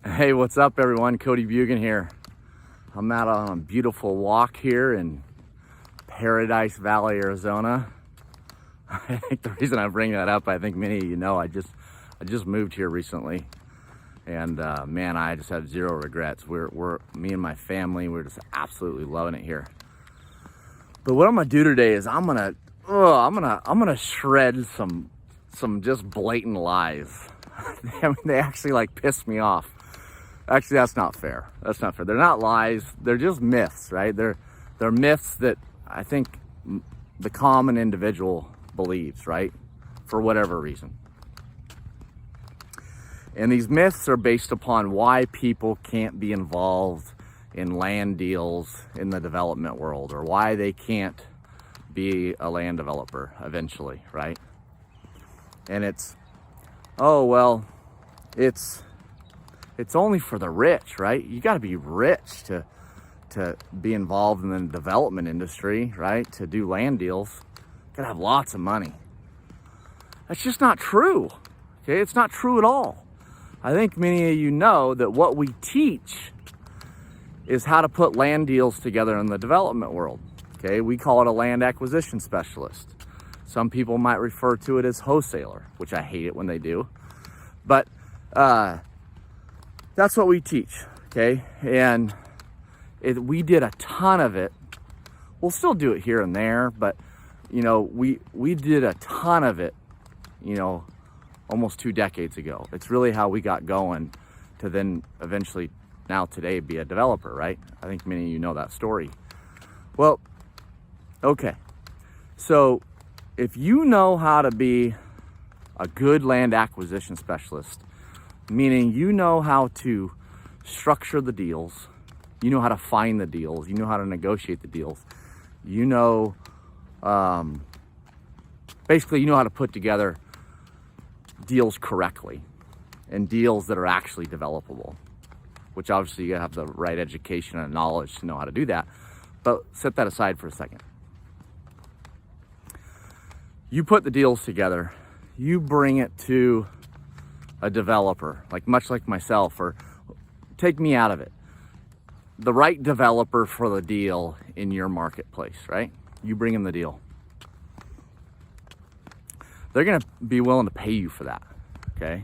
Hey, what's up everyone? Cody Bugan here. I'm out on a beautiful walk here in Paradise Valley, Arizona. I think the reason I bring that up, I think many of you know, I just moved here recently, and man, I just have zero regrets. We're me and my family, we're just absolutely loving it here. But what I'm gonna do today is I'm gonna shred some just blatant lies. I mean, they actually like piss me off. Actually, that's not fair. That's not fair. They're not lies. They're just myths, right? They're myths that I think the common individual believes, right? For whatever reason. And these myths are based upon why people can't be involved in land deals in the development world, or why they can't be a land developer eventually, right? And it's, oh, well, it's only for the rich, right? You got to be rich to be involved in the development industry, right? To do land deals, got to have lots of money. That's just not true. Okay, it's not true at all. I think many of you know that what we teach is how to put land deals together in the development world. Okay, we call it a land acquisition specialist. Some people might refer to it as wholesaler, which I hate it when they do, but that's what we teach, okay? And we did a ton of it. We'll still do it here and there, but you know, we did a ton of it, you know, almost 2 decades ago. It's really how we got going to then eventually now today be a developer, right? I think many of you know that story. Well, okay. So if you know how to be a good land acquisition specialist, meaning you know how to structure the deals, you know how to find the deals, you know how to negotiate the deals, you know, basically you know how to put together deals correctly and deals that are actually developable, which obviously you have the right education and knowledge to know how to do that. But set that aside for a second. You put the deals together, you bring it to a developer, much like myself, or take me out of it. The right developer for the deal in your marketplace, right? You bring them the deal. They're gonna be willing to pay you for that, okay?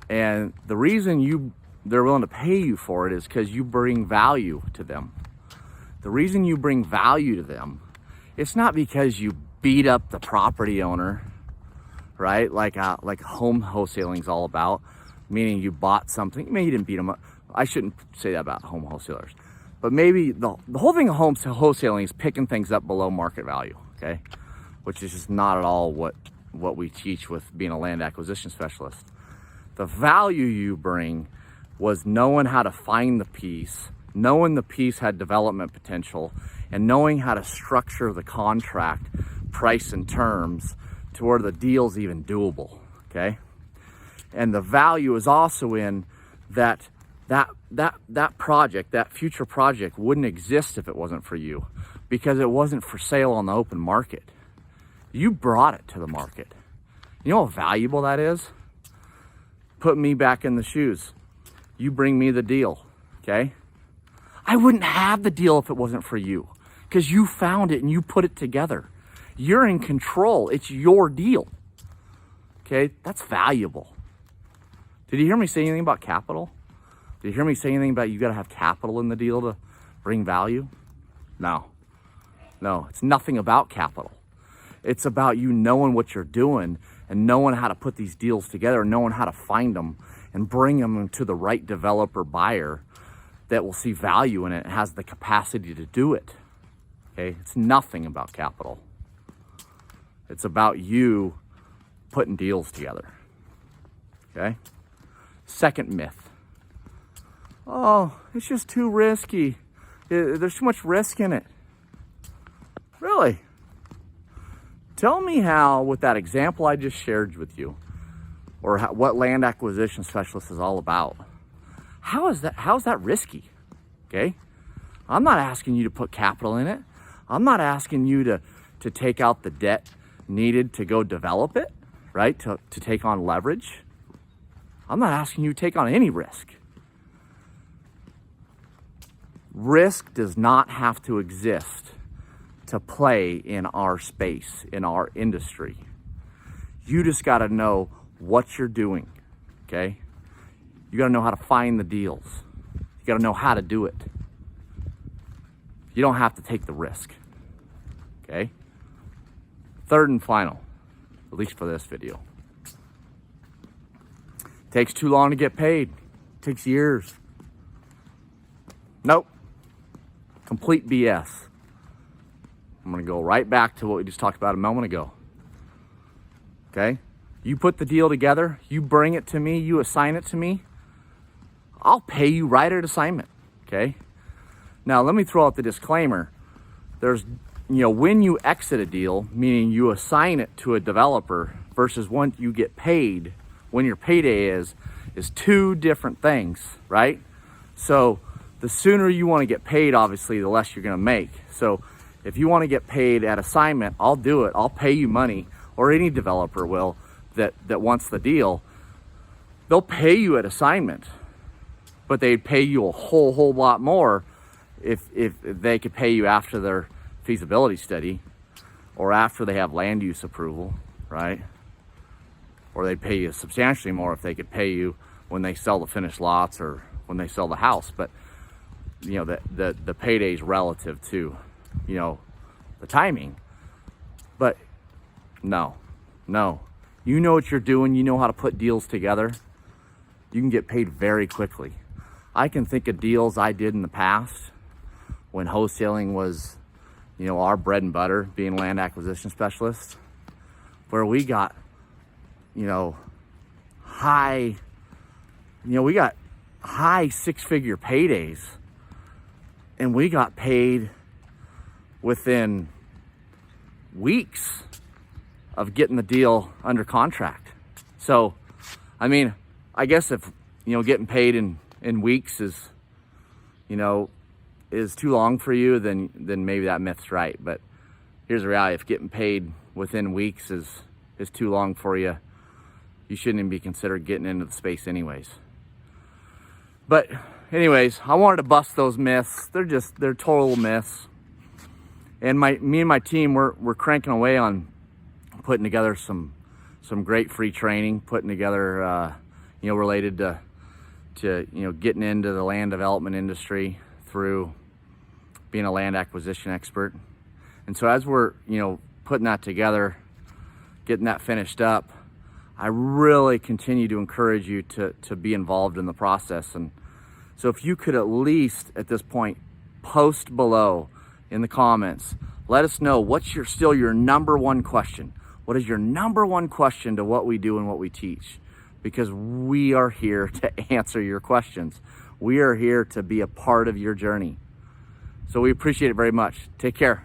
And the reason they're willing to pay you for it is because you bring value to them. The reason you bring value to them, it's not because you beat up the property owner, right? Like home wholesaling is all about, meaning you bought something. Maybe you didn't beat them up. I shouldn't say that about home wholesalers, but maybe the whole thing of home wholesaling is picking things up below market value, okay? Which is just not at all what we teach with being a land acquisition specialist. The value you bring was knowing how to find the piece, knowing the piece had development potential, and knowing how to structure the contract, price and terms to where the deal's even doable, okay? And the value is also in that project, that future project wouldn't exist if it wasn't for you, because it wasn't for sale on the open market. You brought it to the market. You know how valuable that is? Put me back in the shoes. You bring me the deal, okay? I wouldn't have the deal if it wasn't for you, because you found it and you put it together. You're in control. It's your deal. Okay, that's valuable. Did you hear me say anything about capital? Did you hear me say anything about you got to have capital in the deal to bring value? No, it's nothing about capital. It's about you knowing what you're doing and knowing how to put these deals together, knowing how to find them and bring them to the right developer buyer that will see value in it and has the capacity to do it. Okay, it's nothing about capital. It's about you putting deals together, okay? Second myth. Oh, it's just too risky. There's too much risk in it. Really? Tell me how, with that example I just shared with you, or what land acquisition specialist is all about, how's that risky, okay? I'm not asking you to put capital in it. I'm not asking you to take out the debt needed to go develop it, right? To take on leverage. I'm not asking you to take on any risk. Risk does not have to exist to play in our space, in our industry. You just got to know what you're doing, okay? You got to know how to find the deals. You got to know how to do it. You don't have to take the risk, okay? Third and final, at least for this video. Takes too long to get paid. Takes years. Nope. Complete BS. I'm going to go right back to what we just talked about a moment ago. Okay? You put the deal together, you bring it to me, you assign it to me, I'll pay you right at assignment. Okay? Now, let me throw out the disclaimer. There's, when you exit a deal, meaning you assign it to a developer versus when you get paid, when your payday is two different things, right? So the sooner you want to get paid, obviously, the less you're going to make. So if you want to get paid at assignment, I'll do it. I'll pay you money, or any developer will that wants the deal. They'll pay you at assignment, but they'd pay you a whole lot more if they could pay you after their feasibility study or after they have land use approval, right? Or they'd pay you substantially more if they could pay you when they sell the finished lots or when they sell the house. But the payday is relative to the timing. But no, you know what you're doing. You know how to put deals together. You can get paid very quickly. I can think of deals I did in the past when wholesaling was our bread and butter, being land acquisition specialists, where we got high six-figure paydays, and we got paid within weeks of getting the deal under contract. So, I guess if, getting paid in weeks is too long for you, then maybe that myth's right. But here's the reality. If getting paid within weeks is too long for you, you shouldn't even be considered getting into the space anyways. But anyways, I wanted to bust those myths. They're total myths. And me and my team, we're cranking away on putting together some great free training, putting together, related to getting into the land development industry through being a land acquisition expert. And so as we're, putting that together, getting that finished up, I really continue to encourage you to be involved in the process. And so if you could at least at this point post below in the comments, let us know what's your number one question. What is your number one question to what we do and what we teach? Because we are here to answer your questions. We are here to be a part of your journey. So we appreciate it very much. Take care.